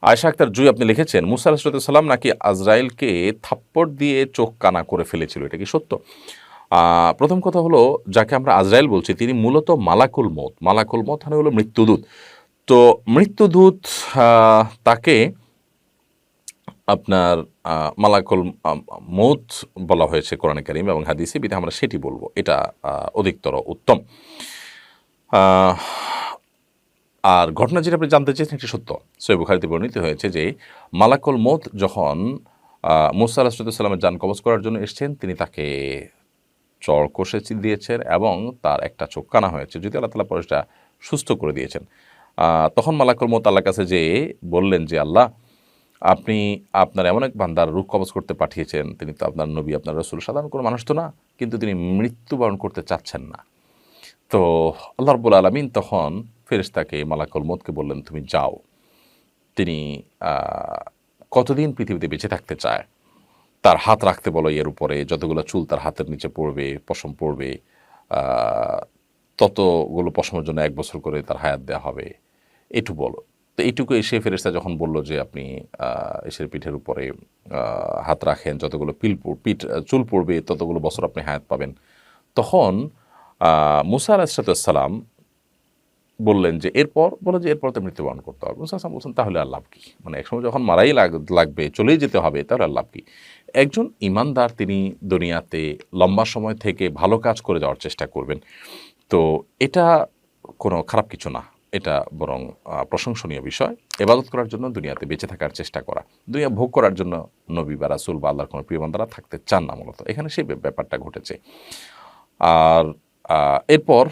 আয়েশা আক্তার জুই আপনি লিখেছেন, মুসা আলাইহিস সালাম নাকি আজরাইলকে থাপ্পড় দিয়ে চোখ কানা করে ফেলেছিল, এটা কি সত্য? প্রথম কথা হলো, যাকে আমরা আজরাইল বলছি তিনি মূলত মালাকুল মউত। মালাকুল মউত মানে হলো মৃত্যুদূত। তো মৃত্যুদূত তাকে আপনার মালাকুল মউত বলা হয়েছে কোরআনে কারীম এবং হাদিসে, বিধায় আমরা সেটি বলবো, এটা অধিকতর উত্তম। আর ঘটনা যেটা আপনি জানতে চেয়েছেন এটি সত্য। সহিহ বুখারীতে বর্ণিত হয়েছে যে মালাকুল মউত যখন মুসা আলাইহিস সালামের জান কবজ করার জন্য এসেছেন, তিনি তাকে চড় কষে দিয়েছেন এবং তার একটা চোখ কানা হয়েছে, যদি আল্লাহ তাআলা পরে সেটা সুস্থ করে দিয়েছেন। তখন মালাকুল মউত আল্লাহর কাছে যেয়ে বললেন যে, আল্লাহ, আপনি আপনার এমন এক বান্দার রূহ কবজ করতে পাঠিয়েছেন, তিনি তো আপনার নবী, আপনার রাসূল, সাধারণ কোনো মানুষ তো না, কিন্তু তিনি মৃত্যুবরণ করতে চাচ্ছেন না। তো আল্লাহ রাব্বুল আলামিন তখন ফেরেশতাকে মালাকুল মউতকে বললেন, তুমি যাও, তিনি কতদিন পৃথিবীতে বেঁচে থাকতে চায় তার হাত রাখতে বলো এর উপরে, যতগুলো চুল তার হাতের নিচে পড়বে, পশম পড়বে, ততগুলো পশমের জন্য 1 বছর করে তার হায়াত দেওয়া হবে, এটু বলো। তো এইটুকু এসে ফেরেশতা যখন বলল যে আপনি এসের পিঠের উপরে হাত রাখেন, যতগুলো চুল পড়বে ততগুলো বছর আপনি হায়াত পাবেন, তখন মুসা আলাইহিস সালাম বললেন যে এরপর, বলে যে এরপর তো মৃত্যুবরণ করতে হবে। মুসা আসলাম বলছেন, তাহলে আর লাভ কী? মানে একসময় যখন মারাই লাগবে, চলেই যেতে হবে, তাহলে আর লাভ কী? একজন ইমানদার তিনি দুনিয়াতে লম্বা সময় থেকে ভালো কাজ করে যাওয়ার চেষ্টা করবেন। তো এটা কোনো খারাপ কিছু না, এটা বরং প্রশংসনীয় বিষয়। ইবাদত করার জন্য, দুনিয়াতে বেঁচে থাকার চেষ্টা করা, দুনিয়া ভোগ করার জন্য নবী বা রাসূল বা আল্লাহর কোনো প্রিয় বান্দারা থাকতে চান না মূলত। এখানে সেই ব্যাপারটা ঘটেছে। আর এরপর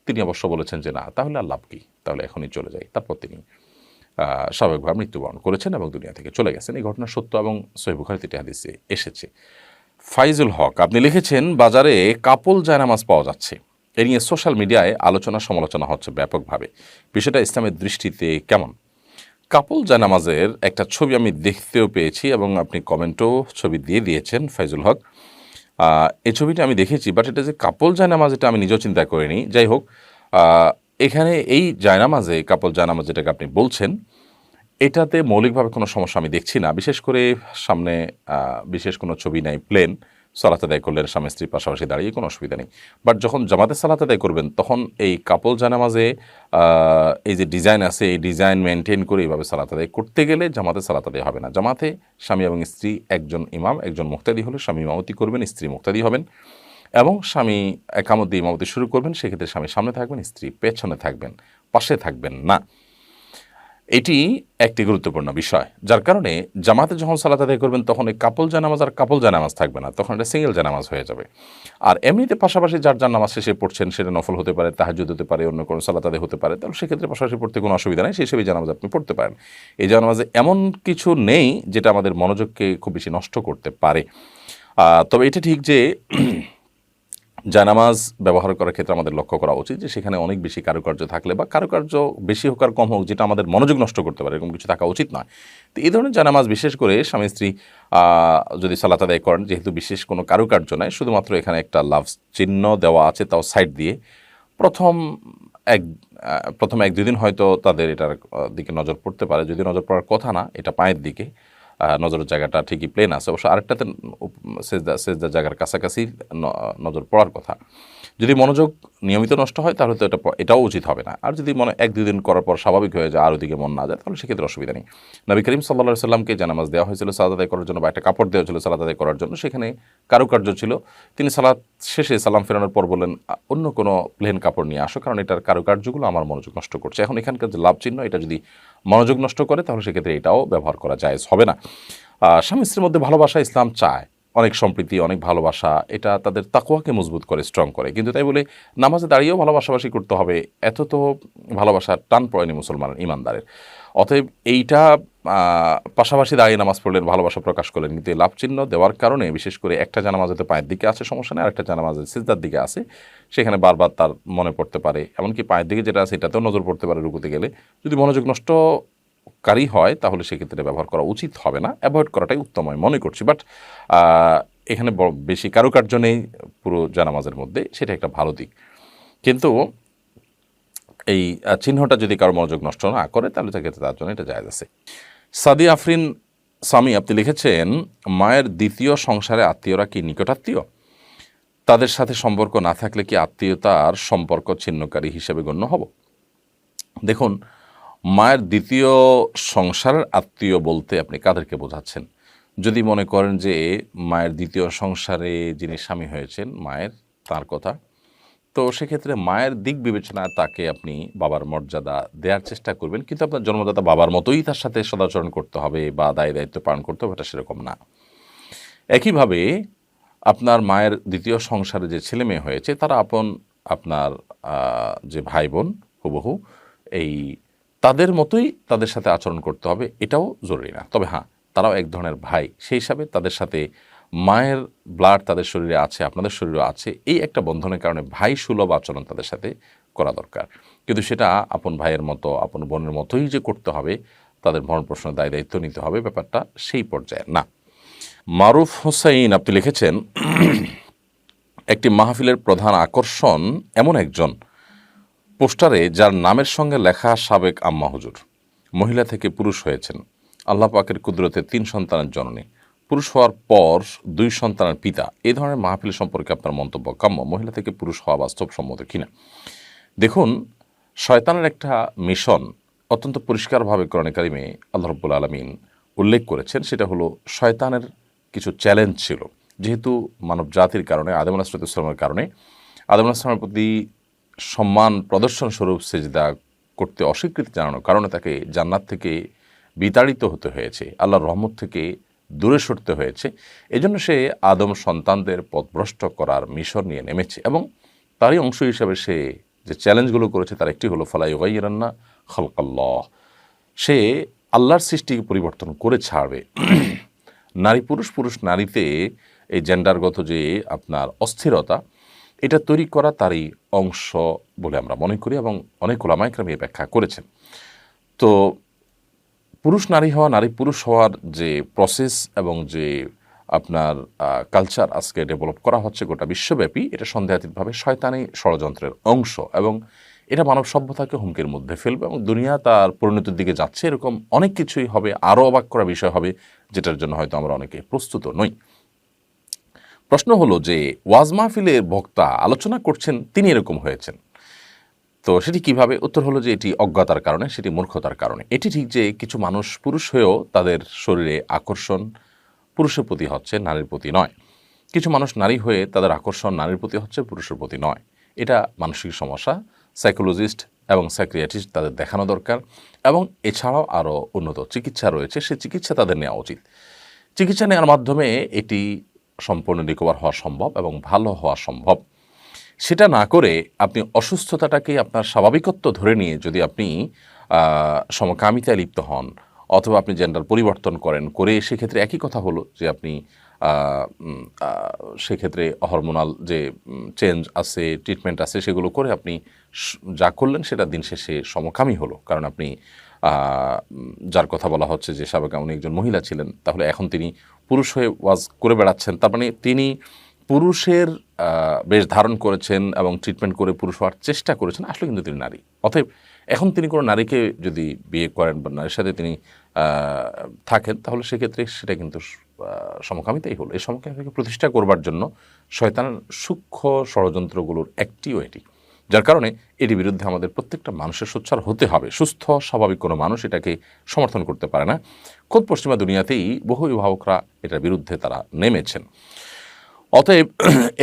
তিনি অবশ্য বলেছেন যে না, তাহলে আর লাভ কী? তাহলে এখনই চলে যাই। তারপর তিনি স্বাভাবিকভাবে মৃত্যুবরণ করেছেন এবং দুনিয়া থেকে চলে গেছেন। এই ঘটনা সত্য এবং সহিহ বুখারীতে এটি হাদিসে এসেছে। ফাইজুল হক আপনি লিখেছেন, বাজারে কাপল জায়নামাজ পাওয়া যাচ্ছে, এ নিয়ে সোশ্যাল মিডিয়ায় আলোচনা সমালোচনা হচ্ছে ব্যাপকভাবে, বিষয়টা ইসলামের দৃষ্টিতে কেমন? কাপল জায়নামাজের একটা ছবি আমি দেখতেও পেয়েছি এবং আপনি কমেন্টও ছবি দিয়ে দিয়েছেন ফাইজুল হক। এই ছবিটা আমি দেখেছি, বাট এটা যে কাপল জায়নামাজ এটা আমি নিজেও চিন্তা করিনি। যাই হোক, এখানে এই জায়নামাজে, কাপল জায়নামাজ যেটাকে আপনি বলছেন, এটাতে মৌলিকভাবে কোনো সমস্যা আমি দেখছি না। বিশেষ করে সামনে বিশেষ কোনো ছবি নাই, প্লেন সালাত আদায় করলেন স্বামী স্ত্রীর পাশাপাশি দাঁড়িয়ে, কোনো অসুবিধা নেই। বাট যখন জামাতে সালাত আদায় করবেন, তখন এই কাপল জায়নামাজে এই যে ডিজাইন আছে, এই ডিজাইন মেনটেন করে এইভাবে সালাত আদায় করতে গেলে জামাতে সালাত আদায় হবে না। জামাতে স্বামী এবং স্ত্রী, একজন ইমাম একজন মুক্তাদি হলে স্বামী ইমামতি করবেন, স্ত্রী মুক্তাদি হবেন, এবং স্বামী একামত দিয়ে ইমামতি শুরু করবেন, সেক্ষেত্রে স্বামী সামনে থাকবেন, স্ত্রী পেছনে থাকবেন, পাশে থাকবেন না। এটি একটি গুরুত্বপূর্ণ বিষয়, যার কারণে জামাতে যখন সালাত আদায় করবেন, তখন এই কাপল জানামাজ আর কাপল জানামাজ থাকবে না, তখন এটা সিঙ্গেল জানামাজ হয়ে যাবে। আর এমনিতে পাশাপাশি যার যার নামাজ শেষে পড়ছেন, সেটা নফল হতে পারে, তাহাজ্জুদ হতে পারে, অন্য কোনো সালাত আদায় হতে পারে, তাহলে সেক্ষেত্রে পাশাপাশি পড়তে কোনো অসুবিধা নেই, সেই হিসেবে জানামাজ আপনি পড়তে পারেন। এই জানামাজে এমন কিছু নেই যেটা আমাদের মনোযোগকে খুব বেশি নষ্ট করতে পারে। তবে এটা ঠিক যে জায়নামাজ ব্যবহার করার ক্ষেত্রে আমাদের লক্ষ্য করা উচিত যে সেখানে অনেক বেশি কারুকার্য থাকলে, বা কারুকার্য বেশি হোক আর কম হোক, যেটা আমাদের মনোযোগ নষ্ট করতে পারে, এরকম কিছু থাকা উচিত নয়। তো এই ধরনের জায়নামাজ, বিশেষ করে স্বামী স্ত্রী যদি সালাত আদায় করেন, যেহেতু বিশেষ কোনো কারুকার্য নয়, শুধুমাত্র এখানে একটা লাভ চিহ্ন দেওয়া আছে, তাও সাইড দিয়ে, প্রথম এক দুই দিন হয়তো তাদের এটার দিকে নজর পড়তে পারে, যদি নজর পড়ার কথা না, এটা পায়ের দিকে নজরের জায়গাটা ঠিকই প্লেন আছে, অবশ্য আরেকটাতে সেজদার জায়গার কাছাকাছি নজর পড়ার কথা। যদি মনোযোগ নিয়মিত নষ্ট হয়, তাহলে তো এটাও উচিত হবে না। আর যদি মনে 1-2 দিন করার পর স্বাভাবিক হয়ে যায়, আর ওদিকে মন না যায়, তাহলে সেক্ষেত্রে অসুবিধা নেই। নবী করিম সাল্লাল্লাহু আলাইহি সাল্লামকে জানামাজ দেওয়া হয়েছিল সালাত আদায় করার জন্য, বা একটা কাপড় দেওয়া ছিল সালাত আদায় করার জন্য, সেখানে কারুকার্য ছিল। তিনি সালাত শেষে সালাম ফেরানোর পর বললেন, অন্য কোনো প্লেন কাপড় নিয়ে আসো, কারণ এটার কারুকার্যগুলো আমার মনোযোগ নষ্ট করছে। এখন এখানকার যে লাভ চিহ্ন, এটা যদি মনোযোগ নষ্ট করে, তাহলে সেক্ষেত্রে এটাও ব্যবহার করা জায়েজ হবে না। স্বামী স্ত্রীর মধ্যে ভালোবাসা ইসলাম চায়, অনেক সম্প্রীতি, অনেক ভালোবাসা, এটা তাদের তাকওয়াকে মজবুত করে, স্ট্রং করে। কিন্তু তাই বলে নামাজে দাঁড়িয়েও ভালোবাসাবাসি করতে হবে, এত তো ভালোবাসার টান পড়েনি মুসলমান ইমানদারের। অতএব এইটা পাশাপাশি দাঁড়িয়ে নামাজ পড়লেন, ভালোবাসা প্রকাশ করলেন, কিন্তু লাভ চিহ্ন দেওয়ার কারণে, বিশেষ করে একটা জানামাজেতে পায়ের দিকে আছে সমস্যা নেই, আরেকটা জানামাজে সিজদার দিকে আছে, সেখানে বারবার তার মনে পড়তে পারে, এমনকি পায়ের দিকে যেটা আছে এটাতেও নজর পড়তে পারে রুকুতে গেলে। যদি মনোযোগ নষ্টকারী হয়, তাহলে সেক্ষেত্রে ব্যবহার করা উচিত হবে না, অ্যাভয়েড করাটাই উত্তম আমি মনে করছি। বাট এখানে বেশি কারুকার্য নেই পুরো জানামাজের মধ্যে, সেটা একটা ভালো দিক। কিন্তু এই চিহ্নটা যদি কারো মনোযোগ নষ্ট না করে, তাহলে সেক্ষেত্রে তার জন্য এটা জায়েজ আছে। সাদি আফরিন সামি আপনি লিখেছেন, মায়ের দ্বিতীয় সংসারে আত্মীয়রা কি নিকটাত্মীয়? তাদের সাথে সম্পর্ক না থাকলে কি আত্মীয়তার সম্পর্ক ছিন্নকারী হিসেবে গণ্য হব? দেখুন, মায়ের দ্বিতীয় সংসারের আত্মীয় বলতে আপনি কাদেরকে বোঝাচ্ছেন? যদি মনে করেন যে মায়ের দ্বিতীয় সংসারে যিনি স্বামী হয়েছেন মায়ের, তার কথা, তো সেক্ষেত্রে মায়ের দিক বিবেচনায় তাকে আপনি বাবার মর্যাদা দেওয়ার চেষ্টা করবেন, কিন্তু আপনার জন্মদাতা বাবার মতোই তার সাথে সদাচরণ করতে হবে বা দায় দায়িত্ব পালন করতে হবে, এটা সেরকম না। একইভাবে আপনার মায়ের দ্বিতীয় সংসারে যে ছেলে মেয়ে হয়েছে তারা আপনার যে ভাই বোন হুবহু এই তাদের মতোই তাদের সাথে আচরণ করতে হবে, এটাও জরুরি না। তবে হ্যাঁ, তারাও এক ধরনের ভাই, সেই হিসাবে তাদের সাথে মায়ের ব্লাড তাদের শরীরে আছে, আপনাদের শরীরে আছে, এই একটা বন্ধনের কারণে ভাই সুলভ আচরণ তাদের সাথে করা দরকার। কিন্তু সেটা আপন ভাইয়ের মতো আপন বোনের মতোই যে করতে হবে, তাদের ভরণ পোষণের দায় দায়িত্ব নিতে হবে, ব্যাপারটা সেই পর্যায়ে না। মারুফ হোসাইন আপনি লিখেছেন, একটি মাহফিলের প্রধান আকর্ষণ এমন একজন পোস্টারে যার নামের সঙ্গে লেখা সাবেক আম্মা হুজুর, মহিলা থেকে পুরুষ হয়েছেন, আল্লাহ পাকের কুদরতে 3 সন্তানের জননী, পুরুষ হওয়ার পর 2 সন্তানের পিতা। এই ধরনের মাহফিল সম্পর্কে আপনার মন্তব্য কাম্য, মহিলা থেকে পুরুষ হওয়া বাস্তবসম্মত কিনা? দেখুন, শয়তানের একটা মিশন অত্যন্ত পরিষ্কারভাবে কোরআনে কারিমে আল্লাহ রাব্বুল আলামিন উল্লেখ করেছেন। সেটা হলো শয়তানের কিছু চ্যালেঞ্জ ছিল। যেহেতু মানব জাতির কারণে, আদম আলাইহিস সালামের কারণে, আদম আলাইহিস সালামের প্রতি সম্মান প্রদর্শন স্বরূপ সেজদা করতে অস্বীকৃতি জানানোর কারণে তাকে জান্নাত থেকে বিতাড়িত হতে হয়েছে, আল্লাহর রহমত থেকে দূরে সরতে হয়েছে। এজন্য সে আদম সন্তানদের পথভ্রষ্ট করার মিশন নিয়ে নেমেছে, এবং তারই অংশ হিসাবে সে যে চ্যালেঞ্জগুলো করেছে তার একটি হলো ফালা ইউগাইয়িরান্না খালকাল্লাহ, সে আল্লাহর সৃষ্টিকে পরিবর্তন করে ছাড়বে। নারী পুরুষ, পুরুষ নারীতে এই জেন্ডারগত যে আপনার অস্থিরতা, এটা তৈরি করা তারই অংশ বলে আমরা মনে করি, এবং অনেক ওলামায়ে কেরাম এই ব্যাখ্যা করেছেন। তো পুরুষ নারী হওয়া, নারী পুরুষ হওয়ার যে প্রসেস এবং যে আপনার কালচার আজকে ডেভেলপ করা হচ্ছে গোটা বিশ্বব্যাপী, এটা সন্দেহাতীতভাবে শয়তানি ষড়যন্ত্রের অংশ, এবং এটা মানব সভ্যতাকে হুমকির মধ্যে ফেলবে, এবং দুনিয়া তার পরিণতির দিকে যাচ্ছে। এরকম অনেক কিছুই হবে, আরও অবাক করা বিষয় হবে, যেটার জন্য হয়তো আমরা অনেকে প্রস্তুত নই। প্রশ্ন হলো যে ওয়াজ মাহফিলের বক্তা আলোচনা করছেন, তিনি এরকম হয়েছেন, তো সেটি কিভাবে? উত্তর হলো যে এটি অজ্ঞতার কারণে, সেটি মূর্খতার কারণে। এটি ঠিক যে কিছু মানুষ পুরুষ হয়েও তাদের শরীরে আকর্ষণ পুরুষের প্রতি হচ্ছে, নারীর প্রতি নয়। কিছু মানুষ নারী হয়ে তাদের আকর্ষণ নারীর প্রতি হচ্ছে, পুরুষের প্রতি নয়। এটা মানসিক সমস্যা, সাইকোলজিস্ট এবং সাইকিয়াট্রিস্ট তাদের দেখানো দরকার, এবং এছাড়াও আরও উন্নত চিকিৎসা রয়েছে, সেই চিকিৎসা তাদের নেওয়া উচিত। চিকিৎসা নেওয়ার মাধ্যমে এটি সম্পূর্ণ রিকভার হওয়া সম্ভব এবং ভালো হওয়া সম্ভব। সেটা না করে আপনি অসুস্থতাটাকে আপনার স্বাভাবিকত্ব ধরে নিয়ে যদি আপনি সমকামিতায় লিপ্ত হন, অথবা আপনি জেন্ডার পরিবর্তন করে সেক্ষেত্রে একই কথা হলো যে আপনি সেক্ষেত্রে হরমোনাল যে চেঞ্জ আছে, ট্রিটমেন্ট আছে, সেগুলো করে আপনি যা করলেন সেটা দিন শেষে সমকামী হলো। কারণ আপনি যার কথা বলা হচ্ছে যে সাবেক উনি একজন মহিলা ছিলেন, তাহলে এখন তিনি পুরুষ হয়ে ওয়াজ করে বেড়াচ্ছেন, তার মানে তিনি পুরুষের বেশ ধারণ করেছেন এবং ট্রিটমেন্ট করে পুরুষ হওয়ার চেষ্টা করেছেন, আসলে কিন্তু তিনি নারী। অতএব এখন তিনি কোনো নারীকে যদি বিয়ে করেন বা নারীর সাথে তিনি থাকেন, তাহলে সেক্ষেত্রে সেটা কিন্তু সমকামিতাই হলো। এই সমকামিতাকে প্রতিষ্ঠা করবার জন্য শয়তানের সূক্ষ্ম ষড়যন্ত্রগুলোর একটিও এটি, যার কারণে এটির বিরুদ্ধে আমাদের প্রত্যেকটা মানুষের সোচ্চার হতে হবে। সুস্থ স্বাভাবিক কোনো মানুষ এটাকে সমর্থন করতে পারে না। খোদ পশ্চিমা দুনিয়াতেই বহু অভিভাবকরা এটার বিরুদ্ধে তারা নেমেছেন। অতএব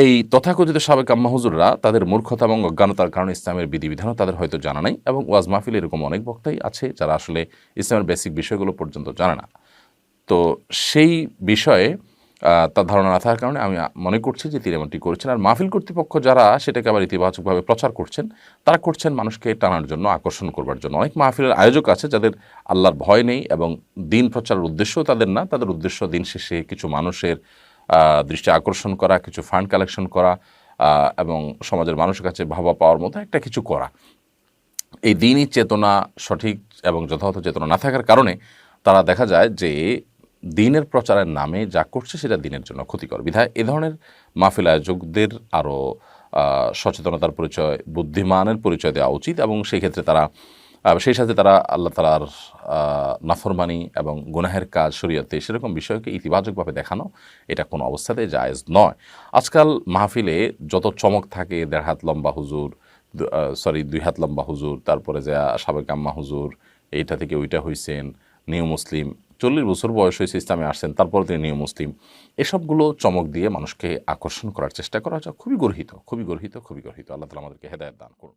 এই তথাকথিত সাবেক আম্মা হুজুররা তাদের মূর্খতা এবং অজ্ঞানতার কারণে ইসলামের বিধিবিধানও তাদের হয়তো জানা নাই, এবং ওয়াজ মাহফিল এরকম অনেক বক্তাই আছে যারা আসলে ইসলামের বেসিক বিষয়গুলো পর্যন্ত জানে না। তো সেই বিষয়ে তার ধারণা না থাকার কারণে আমি মনে করছি যে তিনি এমনটি করেছেন। আর মাহফিল কর্তৃপক্ষ যারা সেটাকে আবার ইতিবাচকভাবে প্রচার করছেন, তারা করছেন মানুষকে টানার জন্য, আকর্ষণ করবার জন্য। অনেক মাহফিলের আয়োজক আছে যাদের আল্লাহর ভয় নেই, এবং দিন প্রচারের উদ্দেশ্যও তাদের না। তাদের উদ্দেশ্য দিন শেষে কিছু মানুষের দৃষ্টি আকর্ষণ করা, কিছু ফান্ড কালেকশন করা, এবং সমাজের মানুষের কাছে ভাবা পাওয়ার মতো একটা কিছু করা। এই দিনই চেতনা সঠিক এবং যথাযথ চেতনা না থাকার কারণে তারা দেখা যায় যে দিনের প্রচারের নামে যা করছে সেটা দিনের জন্য ক্ষতিকর। বিধায় এ ধরনের মাহফিল আয়োজকদের আরও সচেতনতার পরিচয়, বুদ্ধিমানের পরিচয় দেওয়া উচিত, এবং সেই ক্ষেত্রে তারা সেই সাথে তারা আল্লাহ তাআলার নাফরমানি এবং গুনাহের কাজ শরীয়তে সেরকম বিষয়কে ইতিবাচকভাবে দেখানো এটা কোনো অবস্থাতেই জায়েজ নয়। আজকাল মাহফিলে যত চমক থাকে ১.৫ হাত লম্বা হুজুর, ২ হাত লম্বা হুজুর, তারপরে যে সাবেক আম্মা হুজুর, এইটা থেকে ওইটা হইছেন, নিউ মুসলিম, ৪০ বছর বয়স হয়েছে ইসলামে আসছেন, তারপরে তিনি নিউ মুসলিম, এসবগুলো চমক দিয়ে মানুষকে আকর্ষণ করার চেষ্টা করা হচ্ছে, খুবই গর্হিত, খুবই গর্হিত, খুবই গর্হিত। আল্লাহ তাআলা আমাদেরকে হেদায়েত দান করুন।